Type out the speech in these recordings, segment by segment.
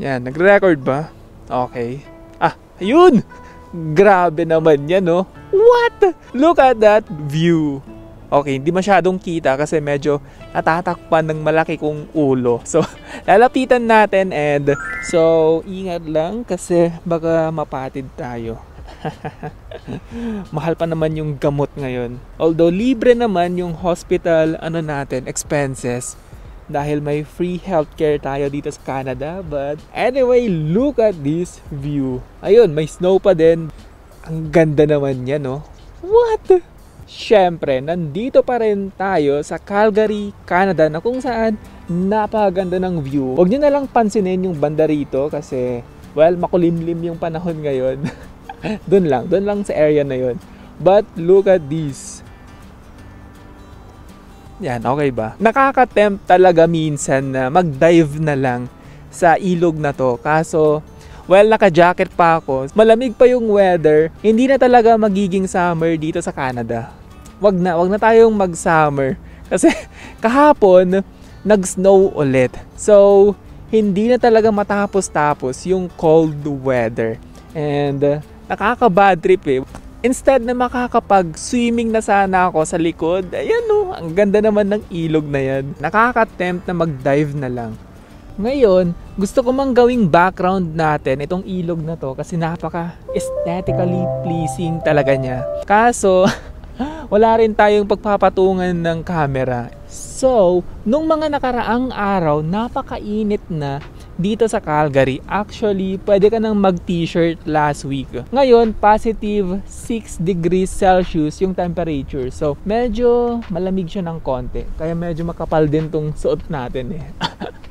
Yan, nagre-record ba? Okay. Ah, ayun! Grabe naman yan, no? What? Look at that view. Okay, hindi masyadong kita kasi medyo natatakpan ng malaki kong ulo. So, lalapitan natin and so, ingat lang kasi baka mapatid tayo. Mahal pa naman yung gamot ngayon. Although, libre naman yung hospital, expenses. Dahil may free healthcare tayo dito sa Canada. But anyway, look at this view. Ayun, may snow pa din. Ang ganda naman yan, no? What? Siyempre, nandito pa rin tayo sa Calgary, Canada na kung saan napakaganda ng view. Huwag nyo na lang pansinin yung banda rito kasi, well, makulimlim yung panahon ngayon. Doon lang sa area na yun. But look at this. Yan, okay ba? Nakaka-tempt talaga minsan na mag-dive na lang sa ilog na to. Kaso, well, naka-jacket pa ako. Malamig pa yung weather. Hindi na talaga magiging summer dito sa Canada. Wag na tayong mag-summer. Kasi kahapon, nag-snow ulit. So, hindi na talaga matapos-tapos yung cold weather. And, nakaka-bad trip eh. Instead na makakapag-swimming na sana ako sa likod, ayan o, ang ganda naman ng ilog na yan. Nakaka-tempt na mag-dive na lang. Ngayon, gusto ko mang gawing background natin itong ilog na to kasi napaka-aesthetically pleasing talaga niya. Kaso, wala rin tayong pagpapatungan ng camera. So, nung mga nakaraang araw, napakainit na dito sa Calgary. Actually, pwede ka nang mag-t-shirt last week. Ngayon, positive 6 degrees Celsius yung temperature. So, medyo malamig siya ng konti. Kaya medyo makapal din tong suot natin eh.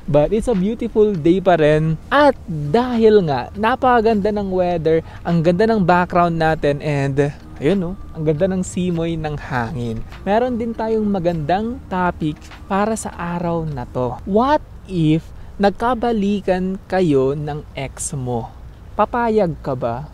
But it's a beautiful day pa rin. At dahil nga, napakaganda ng weather, ang ganda ng background natin, and ayun ang ganda ng simoy ng hangin. Meron din tayong magandang topic para sa araw na to. What if nagkabalikan kayo ng ex mo? Papayag ka ba?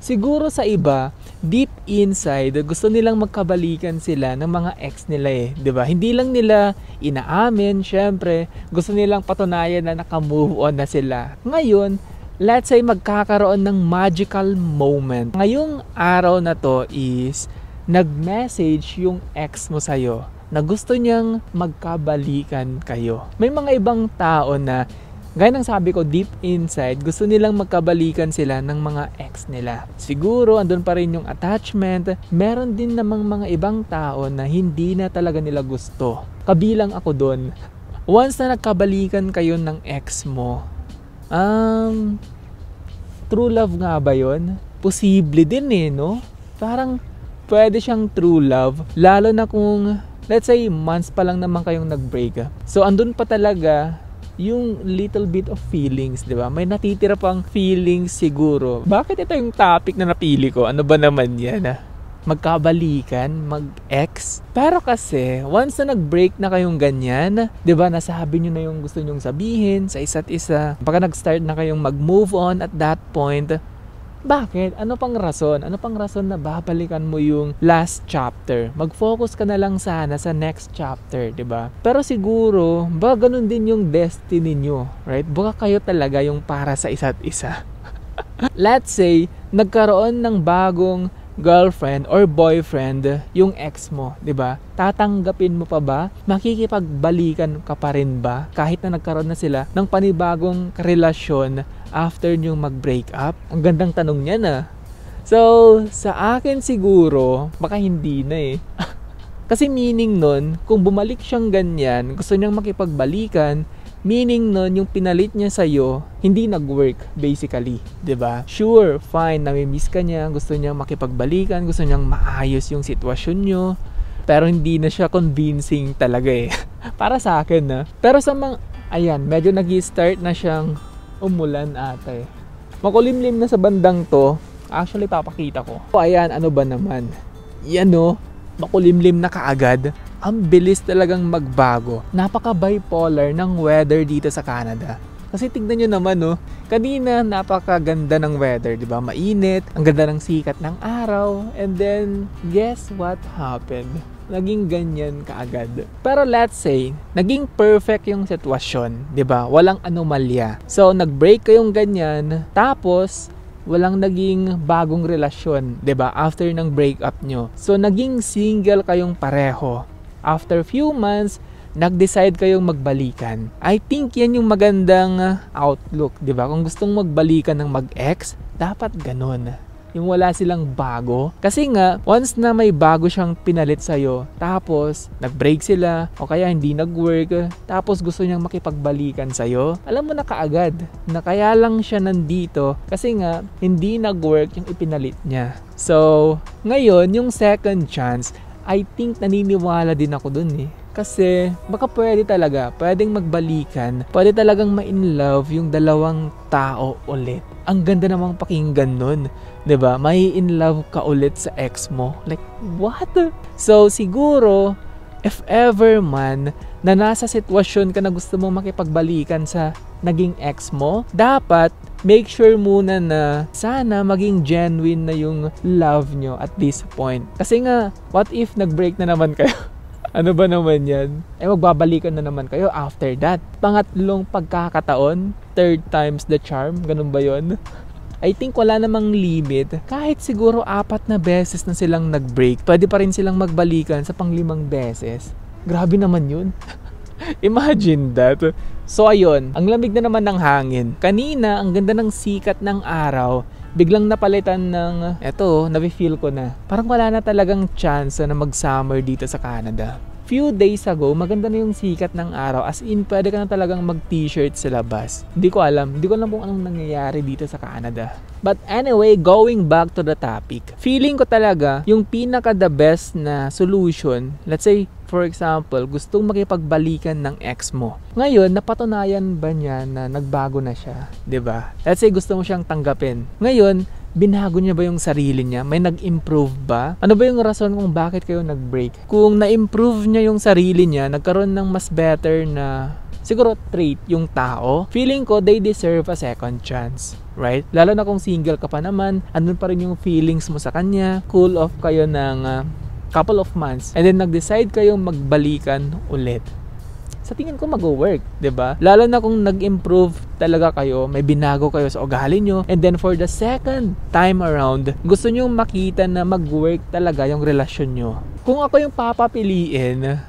Siguro sa iba, deep inside, gusto nilang magkabalikan sila ng mga ex nila eh. 'Di ba? Hindi lang nila inaamin, syempre, gusto nilang patunayan na naka-move on na sila. Ngayon, let's say magkakaroon ng magical moment. Ngayong araw na to is nag-message yung ex mo sa'yo na gusto niyang magkabalikan kayo. May mga ibang tao na, gaya ng sabi ko, deep inside, gusto nilang magkabalikan sila ng mga ex nila. Siguro, andun pa rin yung attachment. Meron din namang mga ibang tao na hindi na talaga nila gusto. Kabilang ako dun. Once na nagkabalikan kayo ng ex mo, true love nga ba yun? Posible din eh, no? Parang pwede siyang true love, lalo na kung let's say, months pa lang naman kayong nag-break. So, andun pa talaga yung little bit of feelings, di ba? May natitira pang feelings siguro. Bakit ito yung topic na napili ko? Ano ba naman yan? Magkabalikan, mag-ex. Pero kasi, once na nag-break na kayong ganyan, di ba, nasabi nyo na yung gusto nyong sabihin sa isa't isa. Baka nag-start na kayong mag-move on at that point, bakit? Ano pang rason? Ano pang rason na babalikan mo yung last chapter? Mag-focus ka na lang sana sa next chapter, 'di ba? Pero siguro, baka ganun din yung destiny nyo, right? Baka kayo talaga yung para sa isa't isa. Let's say, nagkaroon ng bagong girlfriend or boyfriend yung ex mo, 'di ba? Tatanggapin mo pa ba? Makikipagbalikan ka pa rin ba kahit na nagkaroon na sila ng panibagong relasyon after nyo mag-break up? Ang gandang tanong niya na. So, sa akin siguro, baka hindi na eh. Kasi meaning nun, kung bumalik siyang ganyan, gusto niyang makipagbalikan, meaning nun, yung pinalit niya sa'yo, hindi nag-work, basically. 'Di ba? Sure, fine, nami-miss ka niya, gusto niyang makipagbalikan, gusto niyang maayos yung sitwasyon nyo, pero hindi na siya convincing talaga eh. Para sa akin na. Pero sa mga, ayan, medyo nag-i-start na siyang umulan ate. Makulimlim na sa bandang to. Actually, papakita ko. O ayan, ano ba naman? Yan o, makulimlim na kaagad. Ang bilis talagang magbago. Napaka-bipolar ng weather dito sa Canada. Kasi tignan nyo naman, no? Kanina, napakaganda ng weather, di ba? Mainit, ang ganda ng sikat ng araw, and then, guess what happened? Naging ganyan kaagad. Pero let's say, naging perfect yung sitwasyon, di ba? Walang anomalya. So, nag-break kayong ganyan, tapos, walang naging bagong relasyon, 'di ba? After ng breakup nyo. So naging single kayong pareho. After few months, nag-decide kayong magbalikan. I think yan yung magandang outlook, 'di ba? Kung gustong magbalikan ng mag-ex, dapat ganun. Yung wala silang bago. Kasi nga, once na may bago siyang pinalit sa'yo, tapos nag-break sila, o kaya hindi nag-work, tapos gusto niyang makipagbalikan sa'yo, alam mo na kaagad na kaya lang siya nandito kasi nga, hindi nag-work yung ipinalit niya. So, ngayon, yung second chance, I think naniniwala din ako dun eh. Kasi baka pwedeng magbalikan, pwede talagang ma-in love yung dalawang tao ulit. Ang ganda namang pakinggan nun, 'di ba? May in love ka ulit sa ex mo. Like, what? So siguro, if ever man na nasa sitwasyon ka na gusto mo makipagbalikan sa naging ex mo, dapat make sure muna na sana maging genuine na yung love nyo at this point. Kasi nga, what if nag-break na naman kayo? Ano ba naman yan? Magbabalikan na naman kayo after that. Pangatlong pagkakataon, third time's the charm, ganun ba yun? I think wala namang limit. Kahit siguro 4 na beses na silang nag-break, pwede pa rin silang magbalikan sa pang-5 beses. Grabe naman yun. Imagine that. So ayun, ang lamig na naman ng hangin. Kanina, ang ganda ng sikat ng araw. Biglang napalitan ng, eto, nafe-feel ko na. Parang wala na talagang chance na mag-summer dito sa Canada. Few days ago, maganda na yung sikat ng araw. As in, pwede ka na talagang mag-t-shirt sa labas. Hindi ko alam kung anong nangyayari dito sa Canada. But anyway, going back to the topic. Feeling ko talaga, yung pinaka-the best na solution, let's say, for example, gustong makipagbalikan ng ex mo. Ngayon, napatunayan ba niya na nagbago na siya? 'Di ba? Let's say gusto mo siyang tanggapin. Ngayon, binago niya ba yung sarili niya? May nag-improve ba? Ano ba yung rason kung bakit kayo nag-break? Kung na-improve niya yung sarili niya, nagkaroon ng mas better na siguro trait yung tao, feeling ko they deserve a second chance. Right? Lalo na kung single ka pa naman, andun pa rin yung feelings mo sa kanya, cool off kayo ng couple of months, and then nag-decide kayong magbalikan ulit. Sa tingin ko mag-work, 'di ba? Lalo na kung nag-improve talaga kayo, may binago kayo sa ugali nyo, and then for the second time around, gusto nyo makita na mag-work talaga yung relasyon nyo. Kung ako yung papapiliin,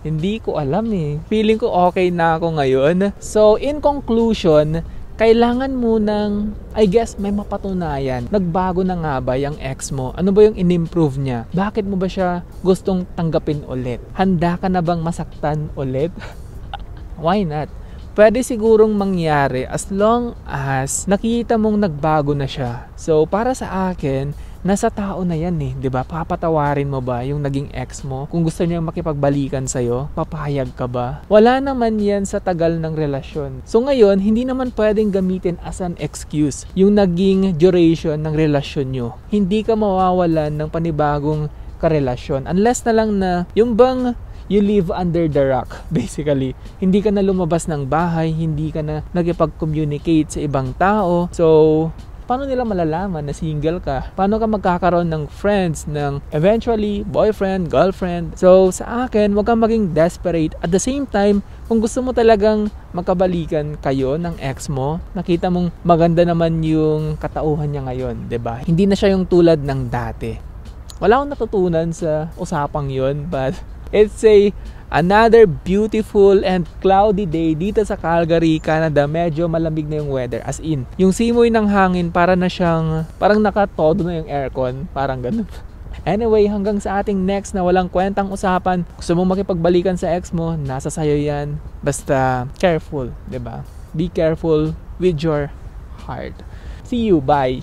hindi ko alam eh. Feeling ko okay na ako ngayon. So, in conclusion, kailangan mo ng, I guess, may mapatunayan. Nagbago na nga ba yung ex mo? Ano ba yung in-improve niya? Bakit mo ba siya gustong tanggapin ulit? Handa ka na bang masaktan ulit? Why not? Pwede sigurong mangyari as long as nakita mong nagbago na siya. So, para sa akin, nasa tao na yan eh, 'di ba? Papatawarin mo ba yung naging ex mo? Kung gusto niya makipagbalikan sa'yo, papayag ka ba? Wala naman yan sa tagal ng relasyon. So ngayon, hindi naman pwedeng gamitin as an excuse yung naging duration ng relasyon nyo. Hindi ka mawawalan ng panibagong karelasyon unless na lang na yung bang you live under the rock, basically. Hindi ka na lumabas ng bahay, hindi ka na nakipag-communicate sa ibang tao. So, paano nila malalaman na single ka? Paano ka magkakaroon ng friends, ng eventually boyfriend, girlfriend? So, sa akin, huwag kang maging desperate. At the same time, kung gusto mo talagang magkabalikan kayo ng ex mo, nakita mong maganda naman yung katauhan niya ngayon, 'di ba? Hindi na siya yung tulad ng dati. Wala akong natutunan sa usapang yun, but it's another beautiful and cloudy day dito sa Calgary, Canada. Medyo malamig na yung weather. As in, yung simoy ng hangin para na siyang, parang nakatodo na yung aircon. Parang ganun. Anyway, hanggang sa ating next na walang kwentang usapan. Gusto mong makipagbalikan sa ex mo, nasa sayo yan. Basta careful, 'di ba? Be careful with your heart. See you, bye.